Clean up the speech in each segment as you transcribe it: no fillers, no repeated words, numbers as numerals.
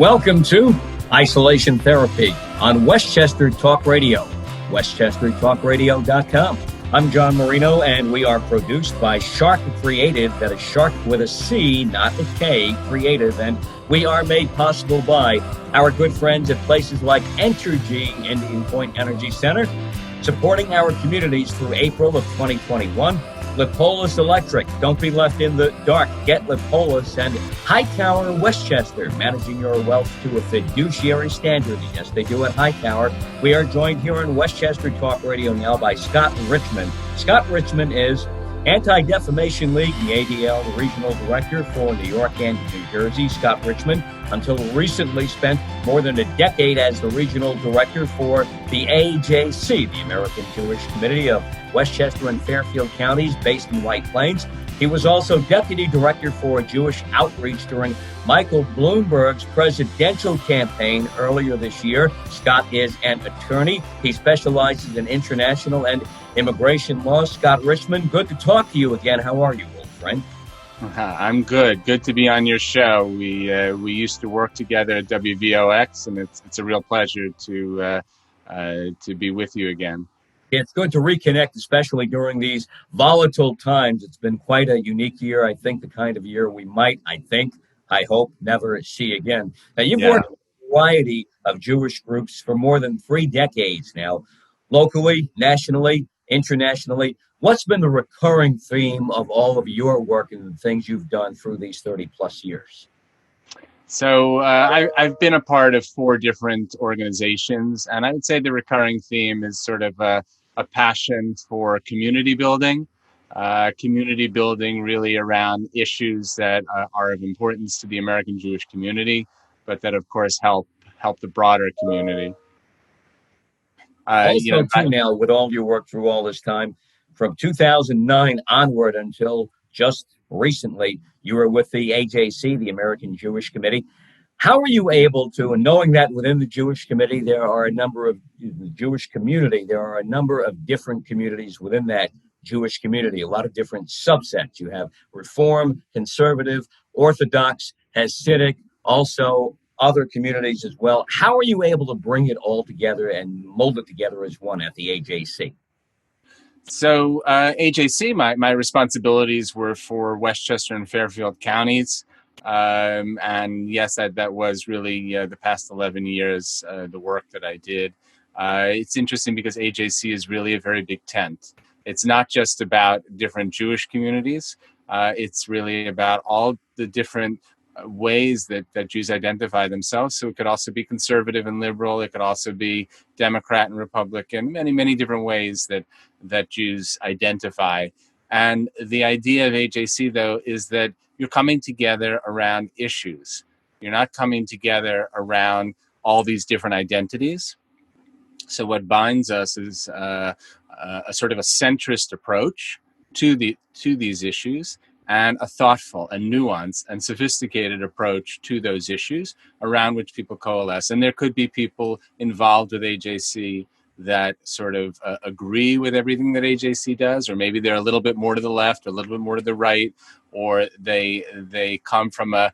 Welcome to Isolation Therapy on Westchester Talk Radio, westchestertalkradio.com. I'm John Marino, and we are produced by Sharc Creative, that is Sharc with a C, not a K, Creative, and we are made possible by our good friends at places like Entergy Indian Point Energy Center, supporting our communities through April of 2021. Lipolis Electric, don't be left in the dark. Get Lipolis. And Hightower Westchester, managing your wealth to a fiduciary standard. Yes, they do at Hightower. We are joined here on Westchester Talk Radio now by Scott Richman. Scott Richman is Anti-Defamation League, the ADL, the regional director for New York and New Jersey. Scott Richman, until recently, spent more than a decade as the regional director for the AJC, the American Jewish Committee of Westchester and Fairfield counties, based in White Plains. He was also deputy director for Jewish outreach during Michael Bloomberg's presidential campaign earlier this year. Scott is an attorney. He specializes in international and immigration law. Scott Richman, good to talk to you again. How are you, old friend? I'm good. Good to be on your show. We used to work together at WVOX, and it's a real pleasure to be with you again. It's good to reconnect, especially during these volatile times. It's been quite a unique year. I think the kind of year we might, I hope, never see again. Now, you've worked with a variety of Jewish groups for more than 3 decades now, locally, nationally, internationally. What's been the recurring theme of all of your work and the things you've done through these 30 plus years? So I've been a part of 4 different organizations, and I would say the recurring theme is sort of a passion for community building really around issues that are of importance to the American Jewish community, but that of course help the broader community. Now, with all your work through all this time, from 2009 onward until just recently, you were with the AJC, the American Jewish Committee. How are you able to, and knowing that within the Jewish committee, there are a number of the Jewish community, there are a number of different communities within that Jewish community, a lot of different subsets. You have Reform, Conservative, Orthodox, Hasidic, also other communities as well. How are you able to bring it all together and mold it together as one at the AJC? So AJC, my responsibilities were for Westchester and Fairfield counties. And yes, that was really the past 11 years, the work that I did. It's interesting because AJC is really a very big tent. It's not just about different Jewish communities. It's really about all the different ways that Jews identify themselves. So it could also be conservative and liberal. It could also be Democrat and Republican, many, many different ways that Jews identify. And the idea of AJC, though, is that you're coming together around issues. You're not coming together around all these different identities. So what binds us is a sort of a centrist approach to these issues, and a thoughtful and nuanced and sophisticated approach to those issues around which people coalesce. And there could be people involved with AJC that sort of agree with everything that AJC does, or maybe they're a little bit more to the left, or a little bit more to the right, or they come from a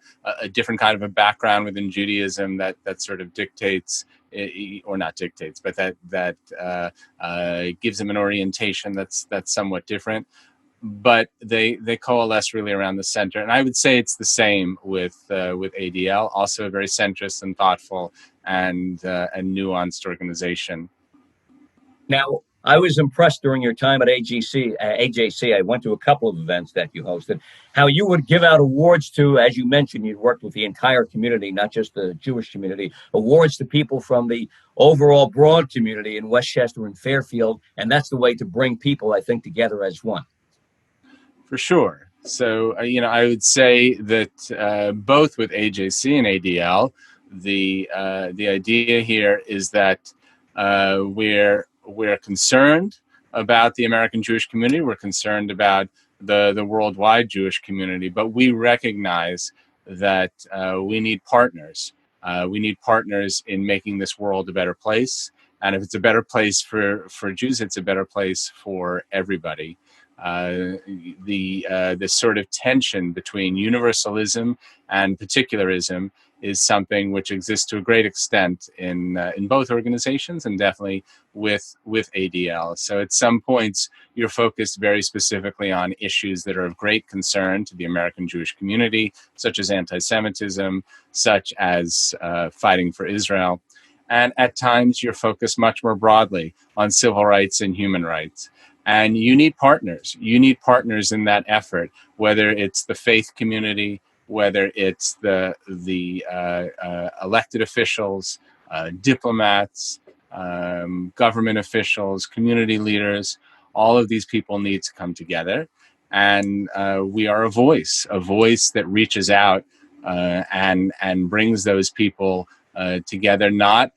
different kind of a background within Judaism that sort of dictates, or not dictates, but that gives them an orientation that's somewhat different. But they coalesce really around the center, and I would say it's the same with ADL, also a very centrist and thoughtful and nuanced organization. Now, I was impressed during your time at AJC. I went to a couple of events that you hosted, how you would give out awards to, as you mentioned, you worked with the entire community, not just the Jewish community, awards to people from the overall broad community in Westchester and Fairfield. And that's the way to bring people, I think, together as one. For sure. So, I would say that both with AJC and ADL, the idea here is that we're concerned about the American Jewish community. We're concerned about the worldwide Jewish community, but we recognize that we need partners. We need partners in making this world a better place. And if it's a better place for Jews, it's a better place for everybody. The sort of tension between universalism and particularism is something which exists to a great extent in both organizations, and definitely with ADL. So at some points, you're focused very specifically on issues that are of great concern to the American Jewish community, such as anti-Semitism, such as fighting for Israel. And at times, you're focused much more broadly on civil rights and human rights. And you need partners. You need partners in that effort, whether it's the faith community, whether it's the elected officials, diplomats, government officials, community leaders. All of these people need to come together. And we are a voice that reaches out and brings those people together, not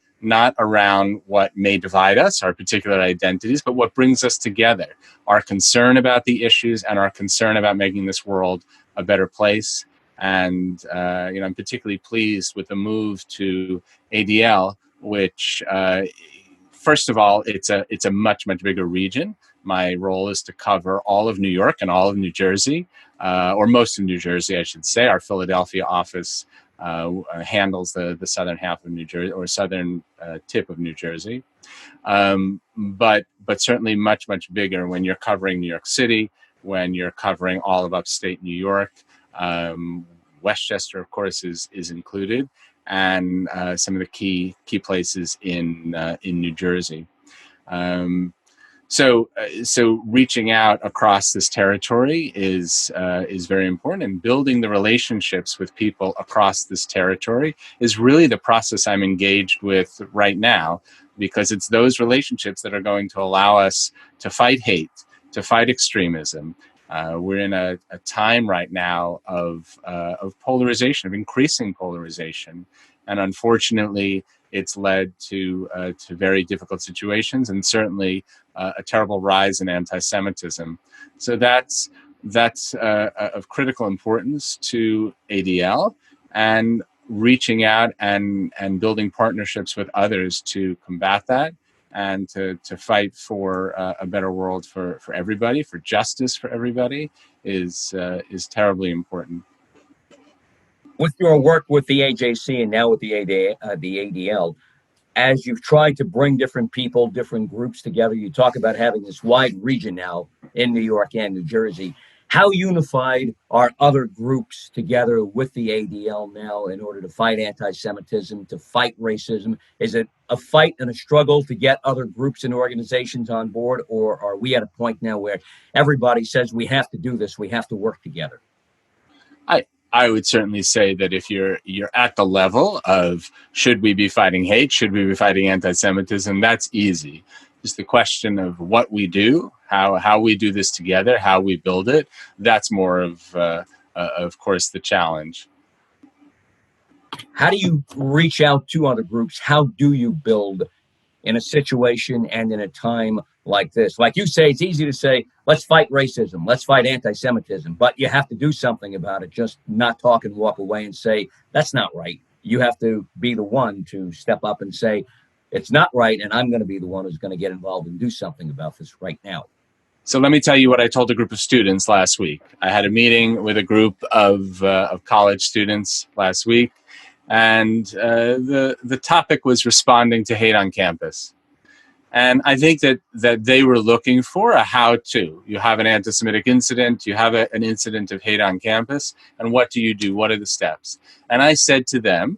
around what may divide us, our particular identities, but what brings us together, our concern about the issues and our concern about making this world a better place. And I'm particularly pleased with the move to ADL, which, first of all, it's a much bigger region. My role is to cover all of New York and all of New Jersey, or most of New Jersey, I should say. Our Philadelphia office handles the southern half of New Jersey, or southern tip of New Jersey, but certainly much bigger when you're covering New York City, when you're covering all of upstate New York. Westchester, of course, is included, and some of the key places in New Jersey. So reaching out across this territory is very important, and building the relationships with people across this territory is really the process I'm engaged with right now, because it's those relationships that are going to allow us to fight hate, to fight extremism. We're in a time right now of polarization, of increasing polarization, and unfortunately, it's led to very difficult situations, and certainly a terrible rise in anti-Semitism. So that's of critical importance to ADL, and reaching out and building partnerships with others to combat that, and to fight for a better world for everybody, for justice for everybody, is terribly important. With your work with the AJC and now with the ADL, as you've tried to bring different people, different groups together, you talk about having this wide region now in New York and New Jersey. How unified are other groups together with the ADL now in order to fight anti-Semitism, to fight racism? Is it a fight and a struggle to get other groups and organizations on board, or are we at a point now where everybody says we have to do this, we have to work together? I would certainly say that if you're at the level of should we be fighting hate, should we be fighting anti-Semitism, that's easy. Just the question of what we do, how we do this together, how we build it, that's more of course, the challenge. How do you reach out to other groups? How do you build in a situation and in a time like this? Like you say, it's easy to say, let's fight racism, let's fight anti-Semitism, but you have to do something about it. Just not talk and walk away and say, that's not right. You have to be the one to step up and say, it's not right, and I'm going to be the one who's going to get involved and do something about this right now. So let me tell you what I told a group of students last week. I had a meeting with a group of college students last week, and the topic was responding to hate on campus. And I think that they were looking for a how-to. You have an anti-Semitic incident, you have an incident of hate on campus, and what do you do? What are the steps? And I said to them,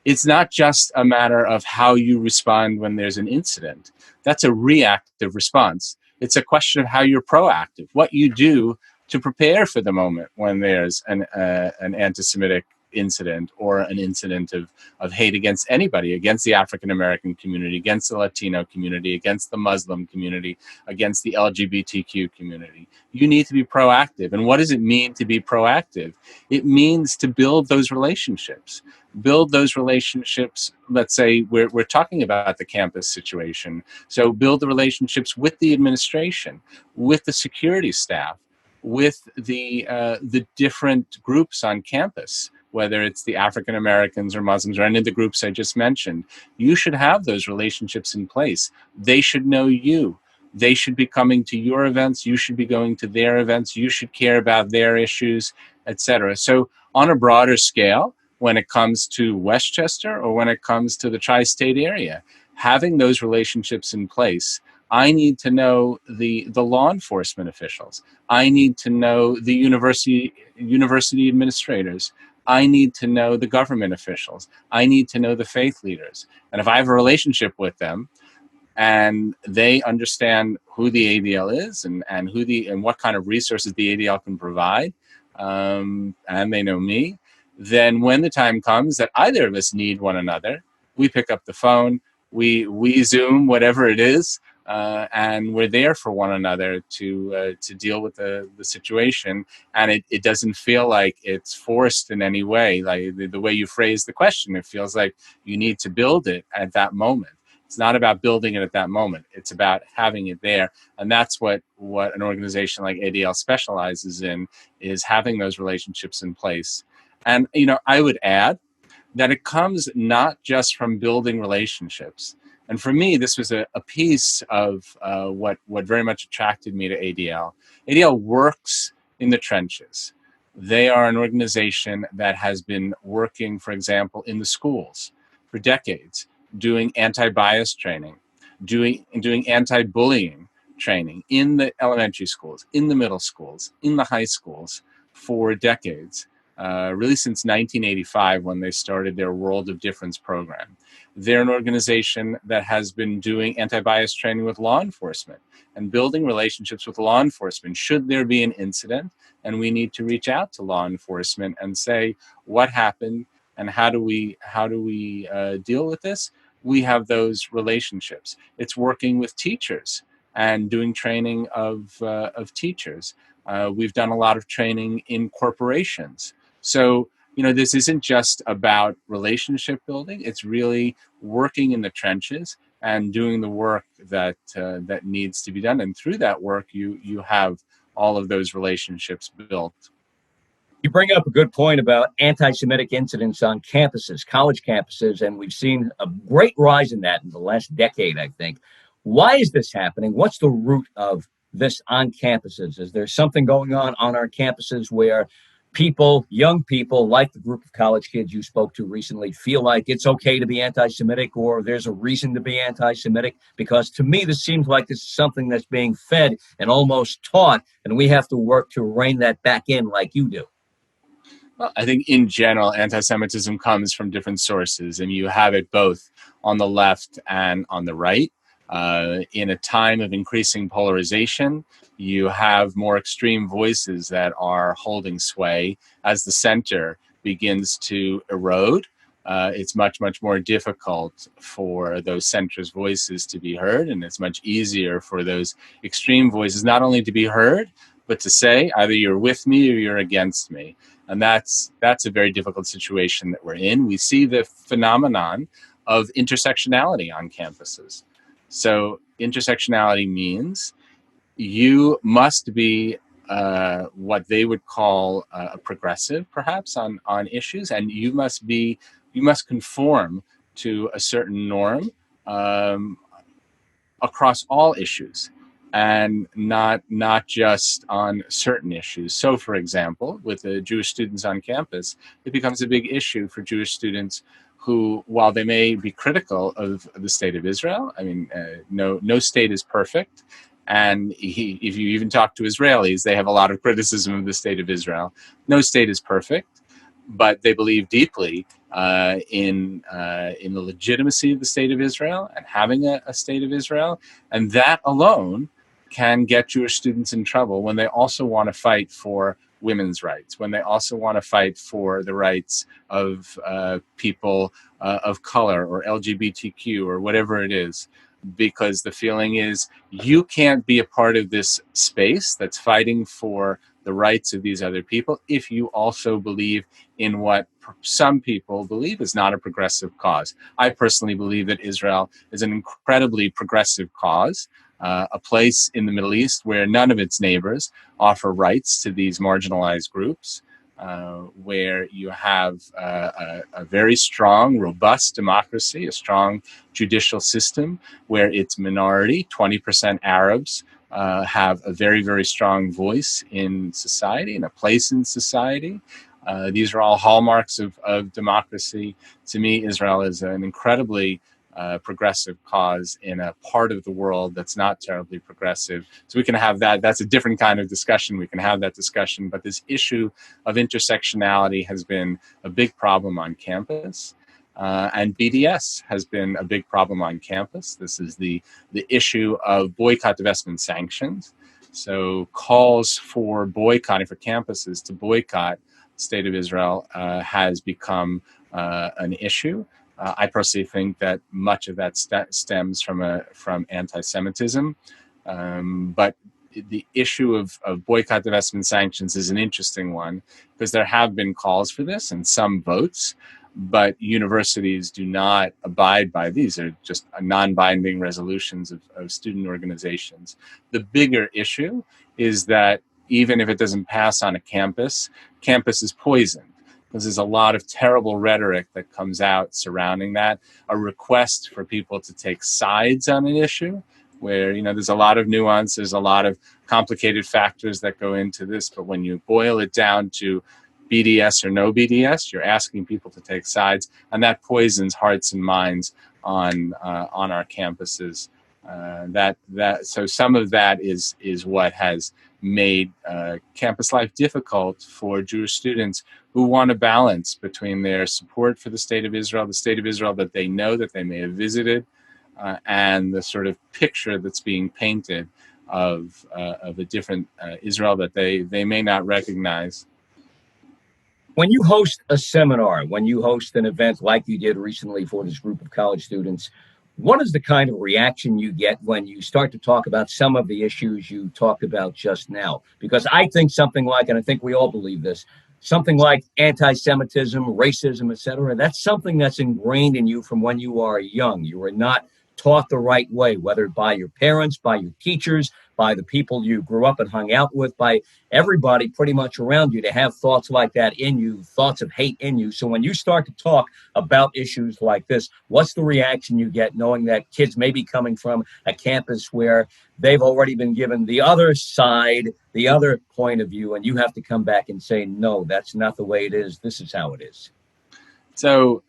it's not just a matter of how you respond when there's an incident. That's a reactive response. It's a question of how you're proactive, what you do to prepare for the moment when there's an anti-Semitic incident, or an incident of hate against anybody, against the African American community, against the Latino community, against the Muslim community, against the LGBTQ community. You need to be proactive. And what does it mean to be proactive? It means to build those relationships. Build those relationships. Let's say we're talking about the campus situation. So build the relationships with the administration, with the security staff, with the different groups on campus, whether it's the African Americans or Muslims or any of the groups I just mentioned. You should have those relationships in place. They should know you. They should be coming to your events. You should be going to their events. You should care about their issues, etc. So on a broader scale, when it comes to Westchester or when it comes to the tri-state area. Having those relationships in place, I need to know the law enforcement officials. I need to know the university administrators. I need to know the government officials. I need to know the faith leaders. And if I have a relationship with them, and they understand who the ADL is and what kind of resources the ADL can provide, and they know me, then when the time comes that either of us need one another, we pick up the phone, we Zoom, whatever it is, and we're there for one another to deal with the situation. And it doesn't feel like it's forced in any way. Like the way you phrase the question, it feels like you need to build it at that moment. It's not about building it at that moment. It's about having it there. And that's what an organization like ADL specializes in, is having those relationships in place. And, I would add that it comes not just from building relationships. And for me, this was a piece of what very much attracted me to ADL. ADL works in the trenches. They are an organization that has been working, for example, in the schools for decades, doing anti-bias training, doing anti-bullying training in the elementary schools, in the middle schools, in the high schools for decades, really since 1985 when they started their World of Difference program. They're an organization that has been doing anti-bias training with law enforcement and building relationships with law enforcement. Should there be an incident and we need to reach out to law enforcement and say, what happened and how do we deal with this? We have those relationships. It's working with teachers and doing training of teachers. We've done a lot of training in corporations. So, this isn't just about relationship building. It's really working in the trenches and doing the work that needs to be done. And through that work, you have all of those relationships built. You bring up a good point about anti-Semitic incidents on campuses, college campuses, and we've seen a great rise in that in the last decade, I think. Why is this happening? What's the root of this on campuses? Is there something going on our campuses where young people, like the group of college kids you spoke to recently, feel like it's okay to be anti-Semitic, or there's a reason to be anti-Semitic? Because to me, this seems like this is something that's being fed and almost taught, and we have to work to rein that back in like you do. Well, I think in general, anti-Semitism comes from different sources, and you have it both on the left and on the right. In a time of increasing polarization, you have more extreme voices that are holding sway. As the center begins to erode, it's much, much more difficult for those center's voices to be heard, and it's much easier for those extreme voices not only to be heard, but to say either you're with me or you're against me. And that's a very difficult situation that we're in. We see the phenomenon of intersectionality on campuses. So intersectionality means you must be what they would call a progressive, perhaps, on issues, and you must conform to a certain norm across all issues, and not just on certain issues. So, for example, with the Jewish students on campus, it becomes a big issue for Jewish students who, while they may be critical of the state of Israel, I mean, no state is perfect. And if you even talk to Israelis, they have a lot of criticism of the state of Israel. No state is perfect, but they believe deeply in the legitimacy of the state of Israel and having a state of Israel. And that alone can get Jewish students in trouble when they also want to fight for women's rights, when they also want to fight for the rights of people of color or LGBTQ or whatever it is. Because the feeling is you can't be a part of this space that's fighting for the rights of these other people if you also believe in what some people believe is not a progressive cause. I personally believe that Israel is an incredibly progressive cause, a place in the Middle East where none of its neighbors offer rights to these marginalized groups, where you have a very strong, robust democracy, a strong judicial system, where its minority, 20% Arabs, have a very, very strong voice in society and a place in society. These are all hallmarks of democracy. To me, Israel is an incredibly progressive cause in a part of the world that's not terribly progressive. So we can have that. That's a different kind of discussion. We can have that discussion. But this issue of intersectionality has been a big problem on campus. And BDS has been a big problem on campus. This is the issue of boycott, divestment, sanctions. So calls for boycotting, for campuses to boycott the state of Israel has become an issue. I personally think that much of that stems from anti-Semitism, but the issue of boycott, divestment, sanctions is an interesting one because there have been calls for this and some votes, but universities do not abide by these. They're just non-binding resolutions of student organizations. The bigger issue is that even if it doesn't pass on a campus, campus is poisoned because there's a lot of terrible rhetoric that comes out surrounding that, a request for people to take sides on an issue where, there's a lot of nuance, there's a lot of complicated factors that go into this, but when you boil it down to BDS or no BDS, you're asking people to take sides, and that poisons hearts and minds on our campuses. So some of that is what has made campus life difficult for Jewish students who want a balance between their support for the state of Israel that they know, that they may have visited, and the sort of picture that's being painted of a different Israel that they may not recognize. When you host a seminar, when you host an event like you did recently for this group of college students, what is the kind of reaction you get when you start to talk about some of the issues you talked about just now? Because I think something like, and I think we all believe this, something like anti-Semitism, racism, etc., that's something that's ingrained in you from when you are young. You were not taught the right way, whether by your parents, by your teachers, by the people you grew up and hung out with, by everybody pretty much around you, to have thoughts like that in you, thoughts of hate in you. So when you start to talk about issues like this, what's the reaction you get knowing that kids may be coming from a campus where they've already been given the other side, the other point of view, and you have to come back and say, no, that's not the way it is. This is how it is. So,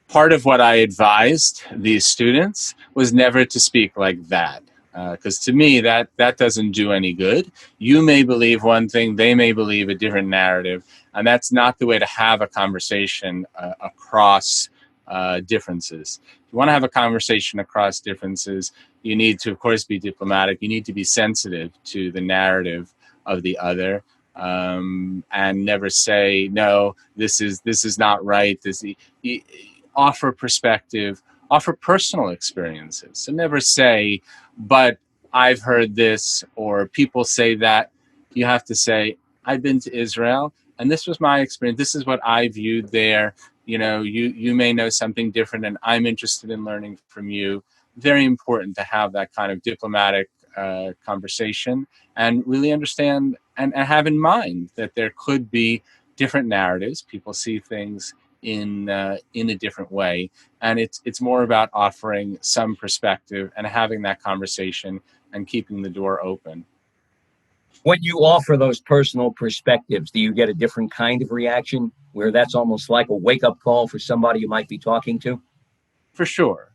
part of what I advised these students was never to speak like that. Because to me, that doesn't do any good. You may believe one thing, they may believe a different narrative, and that's not the way to have a conversation across differences. If you want to have a conversation across differences, you need to, of course, be diplomatic. You need to be sensitive to the narrative of the other, and never say, no, this is not right. Offer perspective, offer personal experiences. So never say, but I've heard this, or people say that. You have to say, I've been to Israel, and this was my experience. This is what I viewed there. You may know something different, and I'm interested in learning from you. Very important to have that kind of diplomatic conversation and really understand and have in mind that there could be different narratives. People see things in a different way, and it's more about offering some perspective and having that conversation and keeping the door open. When you offer those personal perspectives, do you get a different kind of reaction where that's almost like a wake-up call for somebody you might be talking to? For sure.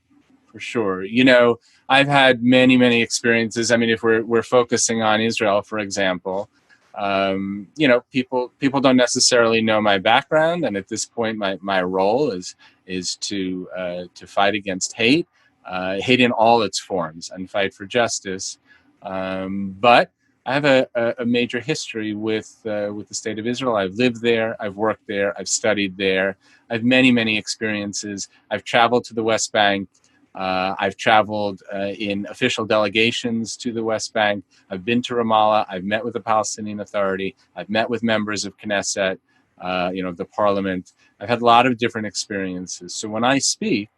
I've had many experiences. I mean, if we're focusing on Israel, for example, people don't necessarily know my background, and at this point, my role is to fight against hate in all its forms, and fight for justice. But I have a major history with the state of Israel. I've lived there, I've worked there, I've studied there. I have many experiences. I've traveled to the West Bank. I've traveled in official delegations to the West Bank. I've been to Ramallah. I've met with the Palestinian Authority. I've met with members of Knesset, the parliament. I've had a lot of different experiences. So when I speak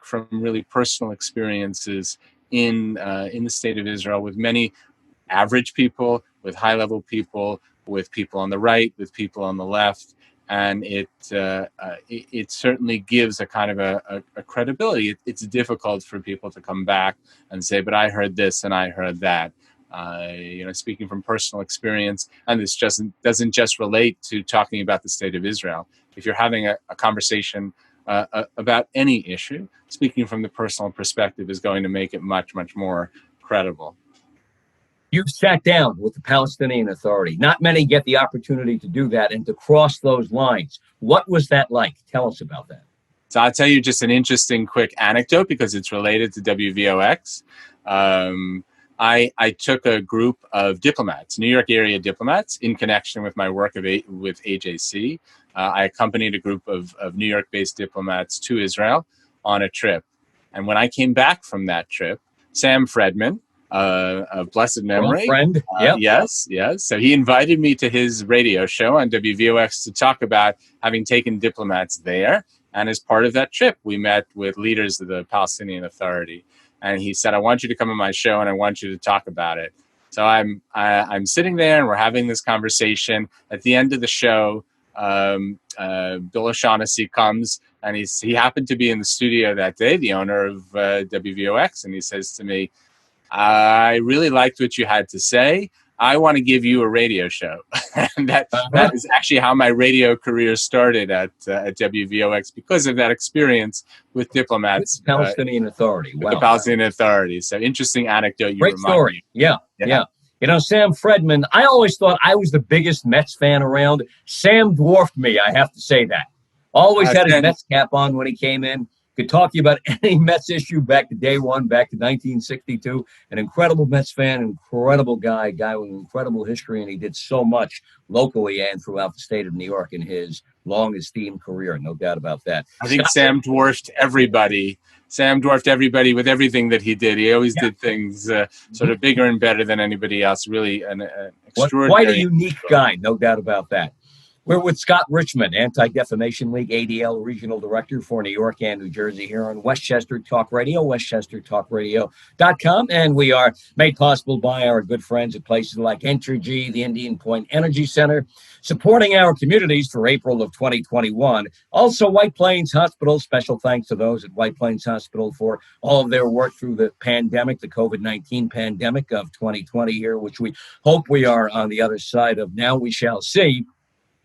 from really personal experiences in the state of Israel with many average people, with high-level people, with people on the right, with people on the left. And it certainly gives a kind of a credibility. It's difficult for people to come back and say, but I heard this and I heard that. Speaking from personal experience, and this doesn't just relate to talking about the state of Israel. If you're having a conversation about any issue, speaking from the personal perspective is going to make it much, much more credible. You've sat down with the Palestinian Authority. Not many get the opportunity to do that and to cross those lines. What was that like? Tell us about that. So I'll tell you just an interesting quick anecdote because it's related to WVOX. I took a group of diplomats, New York area diplomats, in connection with my work with AJC. I accompanied a group of New York-based diplomats to Israel on a trip. And when I came back from that trip, Sam Fredman, of blessed memory. Friend. Yep. Yes. So he invited me to his radio show on WVOX to talk about having taken diplomats there. And as part of that trip, we met with leaders of the Palestinian Authority. And he said, I want you to come on my show and I want you to talk about it. So I'm sitting there and we're having this conversation. At the end of the show, Bill O'Shaughnessy comes and he happened to be in the studio that day, the owner of WVOX. And he says to me, I really liked what you had to say. I want to give you a radio show. And that is actually how my radio career started at WVOX because of that experience with diplomats. With the Palestinian Authority. Wow. With the Palestinian Authority. So interesting anecdote. Great story. Yeah. Sam Fredman, I always thought I was the biggest Mets fan around. Sam dwarfed me, I have to say that. Always had his Mets cap on when he came in. Could talk to you about any Mets issue back to day one, back to 1962. An incredible Mets fan, incredible guy with incredible history, and he did so much locally and throughout the state of New York in his long esteemed career, no doubt about that. I think Sam dwarfed everybody. Sam dwarfed everybody with everything that he did. He always did things sort of bigger and better than anybody else. Really an extraordinary... Quite a unique guy, no doubt about that. We're with Scott Richman, Anti-Defamation League ADL Regional Director for New York and New Jersey here on Westchester Talk Radio, westchestertalkradio.com. And we are made possible by our good friends at places like Entergy, the Indian Point Energy Center, supporting our communities for April of 2021. Also, White Plains Hospital, special thanks to those at White Plains Hospital for all of their work through the pandemic, the COVID-19 pandemic of 2020 here, which we hope we are on the other side of now. We shall see.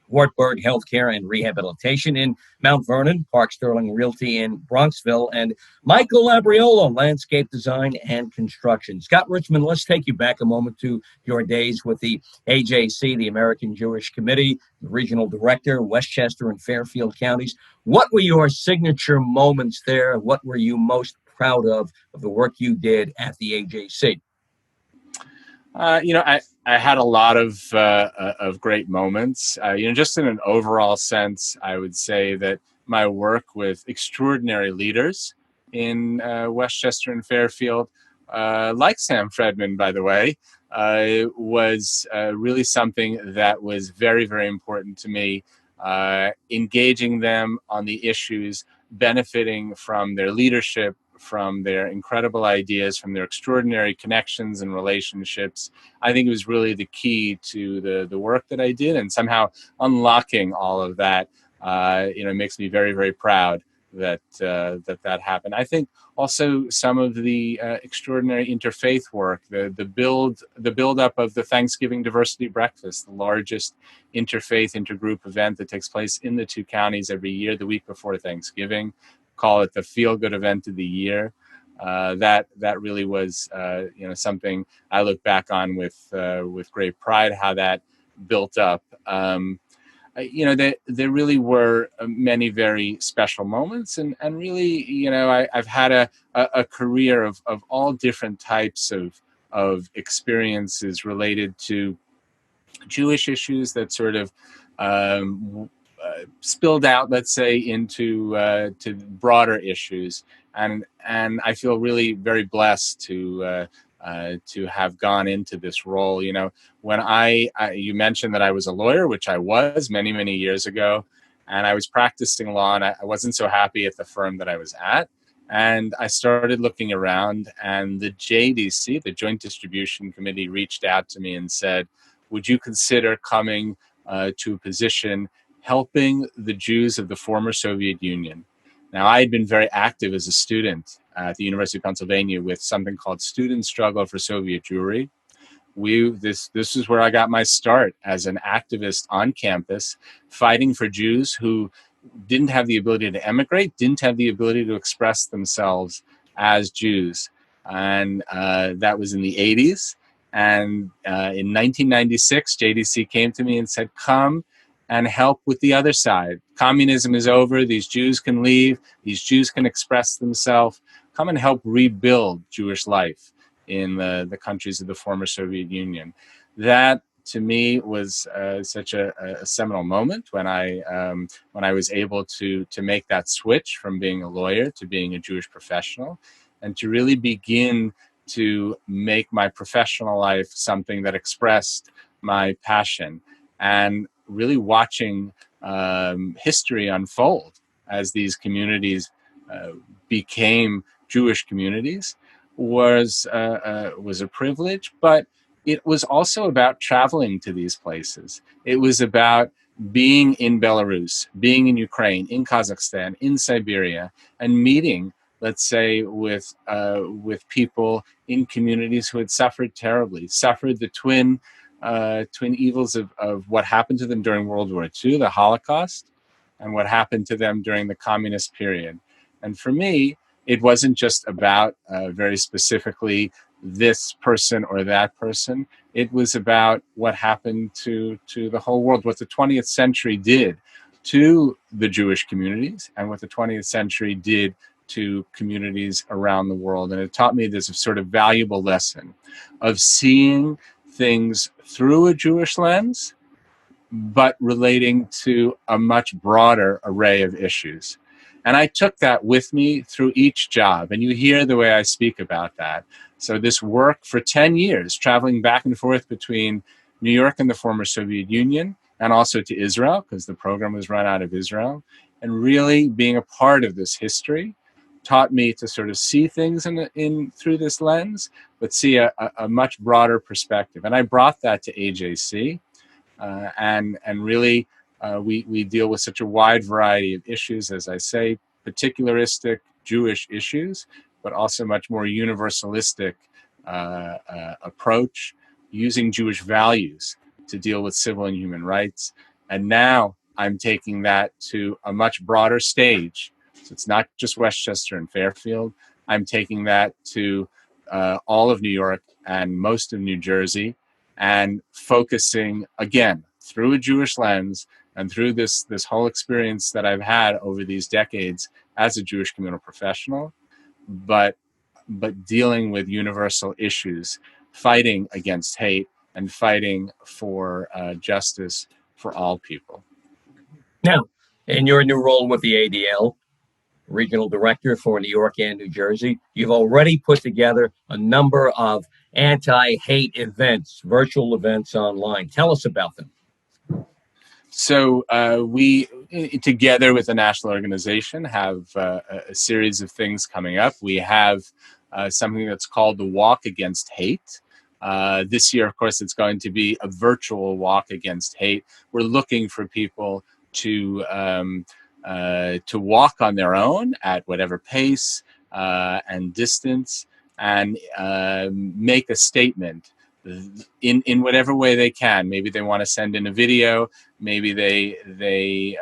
Wartburg Healthcare and Rehabilitation in Mount Vernon, Park Sterling Realty in Bronxville, and Michael Labriola, Landscape Design and Construction. Scott Richman, let's take you back a moment to your days with the AJC, the American Jewish Committee, the Regional Director, Westchester and Fairfield counties. What were your signature moments there? What were you most proud of the work you did at the AJC? I had a lot of great moments. Just in an overall sense, I would say that my work with extraordinary leaders in Westchester and Fairfield, like Sam Fredman, by the way, was really something that was very, very important to me. Engaging them on the issues, benefiting from their leadership, from their incredible ideas, from their extraordinary connections and relationships. I think it was really the key to the work that I did, and somehow unlocking all of that, makes me very, very proud that happened. I think also some of the extraordinary interfaith work, the build up of the Thanksgiving Diversity Breakfast, the largest interfaith intergroup event that takes place in the two counties every year, the week before Thanksgiving. Call it the feel-good event of the year. That really was something I look back on with great pride. How that built up. There really were many very special moments, and really, I've had a career of all different types of experiences related to Jewish issues that sort of spilled out, let's say, into to broader issues, and I feel really very blessed to have gone into this role. When you mentioned that I was a lawyer, which I was many years ago, and I was practicing law, and I wasn't so happy at the firm that I was at, and I started looking around, and the JDC, the Joint Distribution Committee, reached out to me and said, "Would you consider coming to a position helping the Jews of the former Soviet Union?" Now, I had been very active as a student at the University of Pennsylvania with something called Student Struggle for Soviet Jewry. this is where I got my start as an activist on campus, fighting for Jews who didn't have the ability to emigrate, didn't have the ability to express themselves as Jews. And that was in the 80s. And in 1996, JDC came to me and said, come and help with the other side. Communism is over. These Jews can leave. These Jews can express themselves. Come and help rebuild Jewish life in the countries of the former Soviet Union. That, to me, was such a seminal moment when I was able to make that switch from being a lawyer to being a Jewish professional, and to really begin to make my professional life something that expressed my passion, and really watching history unfold as these communities became Jewish communities was a privilege, but it was also about traveling to these places. It was about being in Belarus, being in Ukraine, in Kazakhstan, in Siberia, and meeting, let's say, with people in communities who had suffered terribly, suffered the twin evils of what happened to them during World War II, the Holocaust, and what happened to them during the communist period. And for me, it wasn't just about very specifically this person or that person. It was about what happened to the whole world, what the 20th century did to the Jewish communities, and what the 20th century did to communities around the world. And it taught me this sort of valuable lesson of seeing things through a Jewish lens, but relating to a much broader array of issues. And I took that with me through each job. And you hear the way I speak about that. So this work for 10 years, traveling back and forth between New York and the former Soviet Union, and also to Israel, because the program was run out of Israel, and really being a part of this history taught me to sort of see things in through this lens, but see a much broader perspective. And I brought that to AJC, and really we deal with such a wide variety of issues, as I say, particularistic Jewish issues, but also much more universalistic approach, using Jewish values to deal with civil and human rights. And now I'm taking that to a much broader stage. So it's not just Westchester and Fairfield. I'm taking that to all of New York and most of New Jersey, and focusing, again, through a Jewish lens and through this whole experience that I've had over these decades as a Jewish communal professional, but dealing with universal issues, fighting against hate and fighting for justice for all people. Now, in your new role with the ADL, Regional Director for New York and New Jersey, you've already put together a number of anti-hate events, virtual events online. Tell us about them. So we, together with the national organization, have a series of things coming up. We have something that's called the Walk Against Hate. This year, of course, it's going to be a virtual walk against hate. We're looking for people to walk on their own at whatever pace and distance, and make a statement in whatever way they can. Maybe they want to send in a video. Maybe they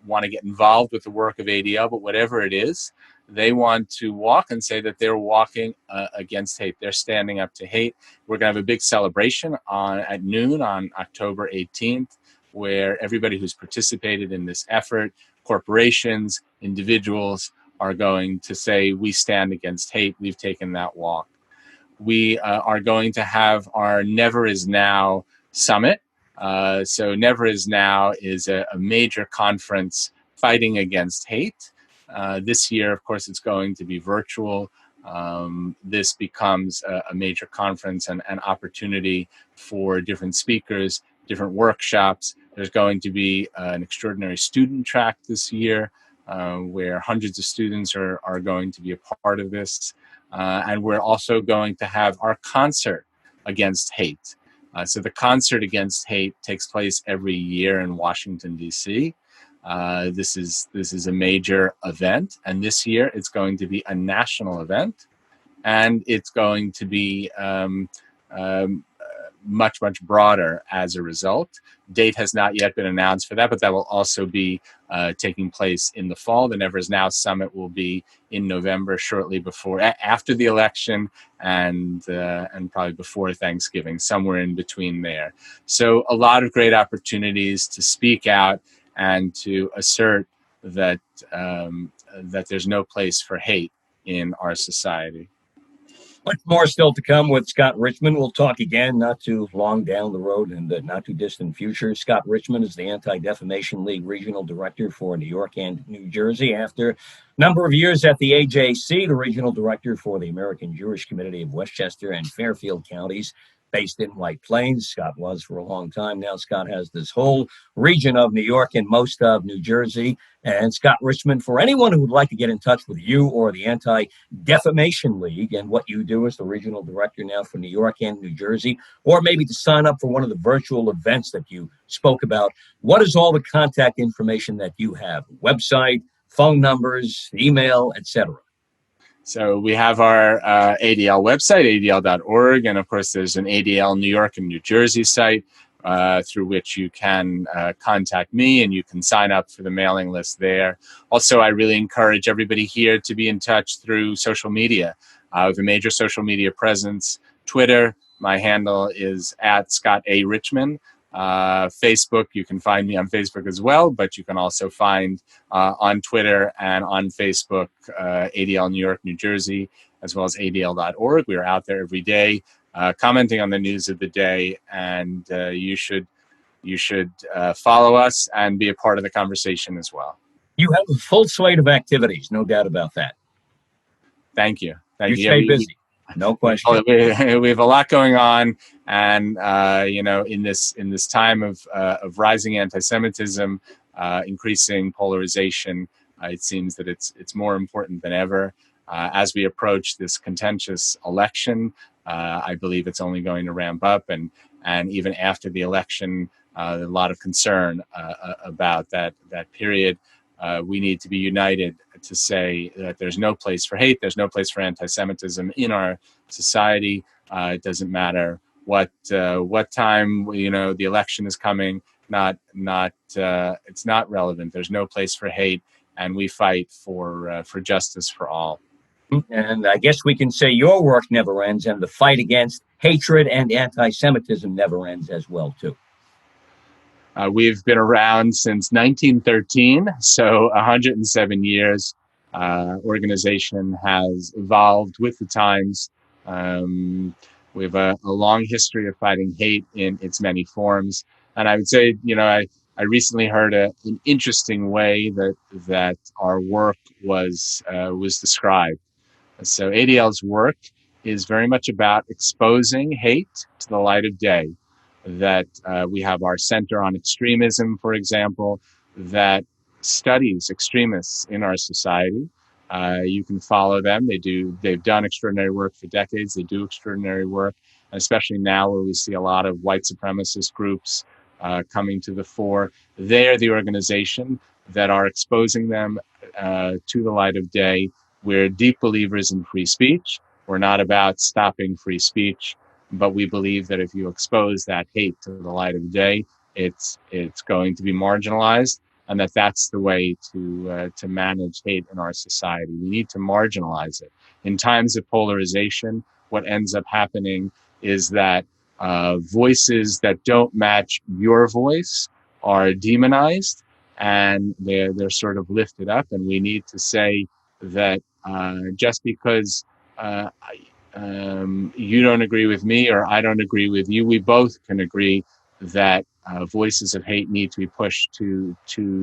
want to get involved with the work of ADL, but whatever it is, they want to walk and say that they're walking against hate. They're standing up to hate. We're going to have a big celebration at noon on October 18th, where everybody who's participated in this effort, corporations, individuals, are going to say, we stand against hate. We've taken that walk. We are going to have our Never Is Now Summit. So Never Is Now is a major conference fighting against hate. This year, of course, it's going to be virtual. This becomes a major conference and an opportunity for different speakers, different workshops. There's going to be an extraordinary student track this year, where hundreds of students are going to be a part of this. And we're also going to have our concert against hate. So the concert against hate takes place every year in Washington, D.C. This is a major event, and this year it's going to be a national event, and it's going to be much, much broader as a result. Date has not yet been announced for that, but that will also be taking place in the fall. The Never Is Now Summit will be in November, shortly before, after the election, and probably before Thanksgiving, somewhere in between there. So a lot of great opportunities to speak out and to assert that that there's no place for hate in our society. Much more still to come with Scott Richman. We'll talk again not too long down the road in the not too distant future. Scott Richman is the Anti-Defamation League Regional Director for New York and New Jersey. After a number of years at the AJC, the Regional Director for the American Jewish Community of Westchester and Fairfield counties, based in White Plains. Scott was for a long time. Now Scott has this whole region of New York and most of New Jersey. And Scott Richman, for anyone who would like to get in touch with you or the Anti-Defamation League and what you do as the regional director now for New York and New Jersey, or maybe to sign up for one of the virtual events that you spoke about, what is all the contact information that you have? Website, phone numbers, email, etc. So we have our ADL website, adl.org, and of course there's an ADL New York and New Jersey site through which you can contact me, and you can sign up for the mailing list there. Also, I really encourage everybody here to be in touch through social media. With a major social media presence, Twitter, my handle is at Scott A. Richman. Facebook, you can find me on Facebook as well, but you can also find on Twitter and on Facebook ADL New York, New Jersey, as well as ADL.org. We are out there every day commenting on the news of the day, and you should follow us and be a part of the conversation as well. You have a full slate of activities, no doubt about that. Thank you. You stay busy. No question. We have a lot going on, and in this time of rising anti-Semitism, increasing polarization, it seems that it's more important than ever. As we approach this contentious election, I believe it's only going to ramp up, and even after the election, a lot of concern about that period. We need to be united to say that there's no place for hate, there's no place for anti-Semitism in our society. It doesn't matter what time the election is coming. It's not relevant. There's no place for hate, and we fight for justice for all. And I guess we can say your work never ends, and the fight against hatred and anti-Semitism never ends as well, too. We've been around since 1913, so 107 years. Organization has evolved with the times. We have a long history of fighting hate in its many forms. And I would say, I recently heard an interesting way that our work was described. So ADL's work is very much about exposing hate to the light of day. That we have our Center on Extremism, for example, that studies extremists in our society. You can follow them. They've done extraordinary work for decades. They do extraordinary work, especially now where we see a lot of white supremacist groups coming to the fore. They're the organization that are exposing them to the light of day. We're deep believers in free speech. We're not about stopping free speech. But we believe that if you expose that hate to the light of day, it's going to be marginalized, and that's the way to manage hate in our society. We need to marginalize it. In times of polarization, what ends up happening is that voices that don't match your voice are demonized, and they're sort of lifted up. And we need to say that just because you don't agree with me or I don't agree with you, we both can agree that voices of hate need to be pushed to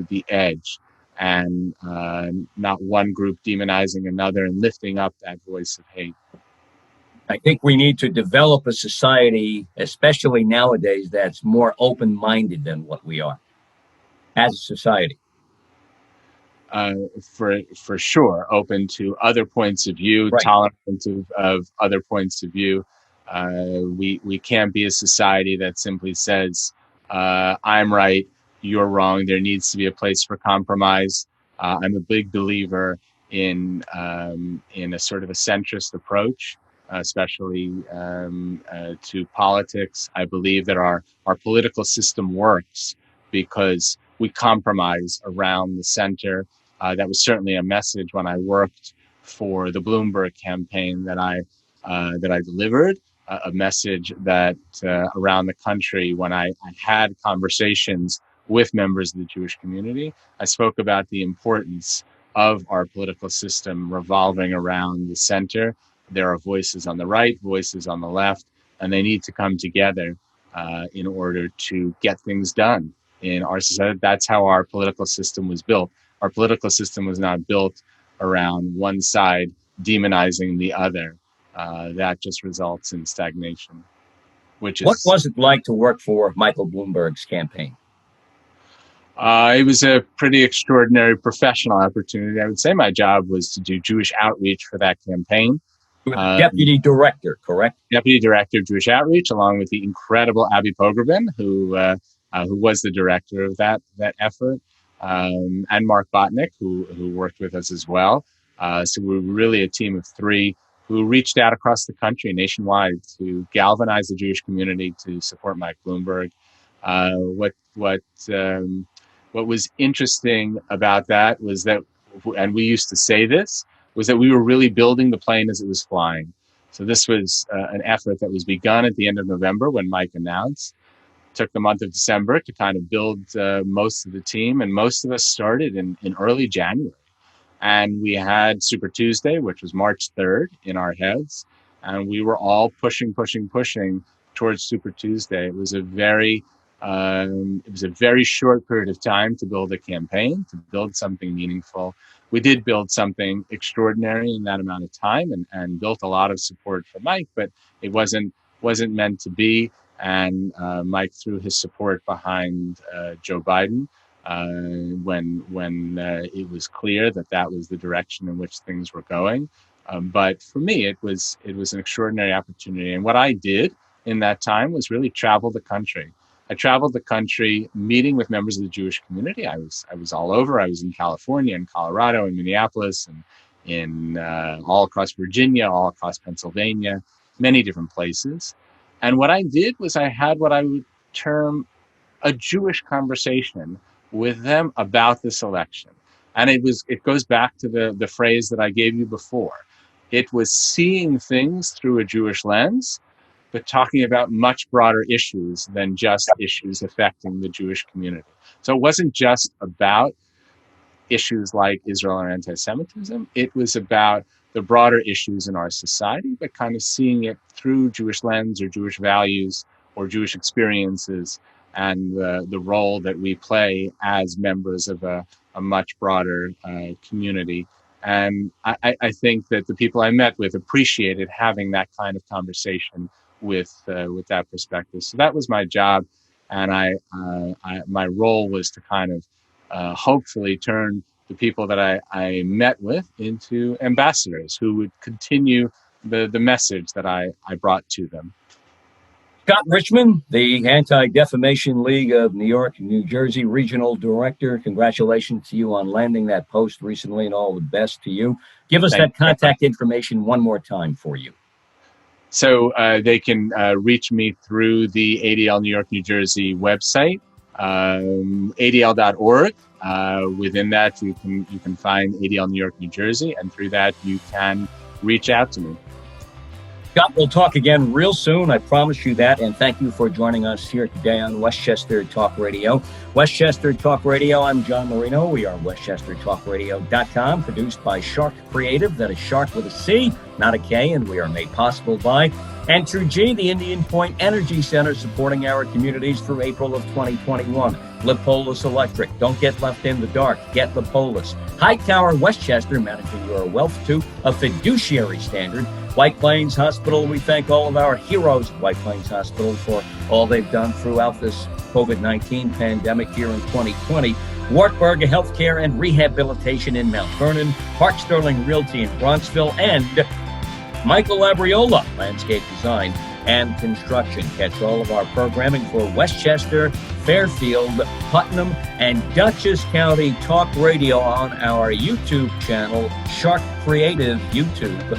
the edge, and not one group demonizing another and lifting up that voice of hate. I think we need to develop a society, especially nowadays, that's more open-minded than what we are as a society. For sure, open to other points of view, right. Tolerant of other points of view. We can't be a society that simply says, I'm right, you're wrong. There needs to be a place for compromise. I'm a big believer in a sort of a centrist approach. especially to politics. I believe that our political system works because we compromise around the center. That was certainly a message when I worked for the Bloomberg campaign that I delivered. A message that around the country, when I had conversations with members of the Jewish community, I spoke about the importance of our political system revolving around the center. There are voices on the right, voices on the left, and they need to come together in order to get things done in our society. That's how our political system was built. Our political system was not built around one side demonizing the other. That just results in stagnation. What was it like to work for Michael Bloomberg's campaign? It was a pretty extraordinary professional opportunity. I would say my job was to do Jewish outreach for that campaign. Deputy director, correct? Deputy director of Jewish outreach, along with the incredible Abby Pogrebin, who was the director of that effort, and Mark Botnick, who worked with us as well. So we were really a team of three who reached out across the country, nationwide, to galvanize the Jewish community to support Mike Bloomberg. What was interesting about that was that, and we used to say this, was that we were really building the plane as it was flying. So this was an effort that was begun at the end of November when Mike announced. Took the month of December to kind of build most of the team, and most of us started in early January. And we had Super Tuesday, which was March 3rd, in our heads, and we were all pushing towards Super Tuesday. It was a very short period of time to build a campaign, to build something meaningful. We did build something extraordinary in that amount of time, and built a lot of support for Mike, but it wasn't meant to be. And Mike threw his support behind Joe Biden when it was clear that was the direction in which things were going. But for me, it was an extraordinary opportunity. And what I did in that time was really travel the country. I traveled the country meeting with members of the Jewish community. I was all over. I was in California and Colorado and Minneapolis and in all across Virginia, all across Pennsylvania, many different places. And what I did was I had what I would term a Jewish conversation with them about this election. And it goes back to the phrase that I gave you before. It was seeing things through a Jewish lens, but talking about much broader issues than just issues affecting the Jewish community. So it wasn't just about issues like Israel or anti-Semitism. It was about the broader issues in our society, but kind of seeing it through Jewish lens or Jewish values or Jewish experiences, and the role that we play as members of a much broader community. And I think that the people I met with appreciated having that kind of conversation with that perspective. So that was my job, and my role was to kind of hopefully turn the people that I met with into ambassadors who would continue the message that I brought to them. Scott Richman, the Anti-Defamation League of New York and New Jersey Regional Director. Congratulations to you on landing that post recently, and all the best to you. Give us that contact information one more time for you. So they can reach me through the ADL New York, New Jersey website, adl.org. Within that, you can find ADL New York, New Jersey, and through that, you can reach out to me. Scott, we'll talk again real soon. I promise you that. And thank you for joining us here today on Westchester Talk Radio. Westchester Talk Radio, I'm John Marino. We are WestchesterTalkRadio.com, produced by Sharc Creative. That is Sharc with a C, not a K, and we are made possible by N2G, the Indian Point Energy Center, supporting our communities through April of 2021. Lipolis Electric. Don't get left in the dark. Get Lipolis. Hightower Westchester, managing your wealth to a fiduciary standard. White Plains Hospital, we thank all of our heroes at White Plains Hospital for all they've done throughout this COVID-19 pandemic here in 2020. Wartburg Healthcare and Rehabilitation in Mount Vernon. Park Sterling Realty in Bronxville, and Michael Labriola, Landscape Design and Construction. Catch all of our programming for Westchester, Fairfield, Putnam, and Dutchess County Talk Radio on our YouTube channel, Sharc Creative YouTube.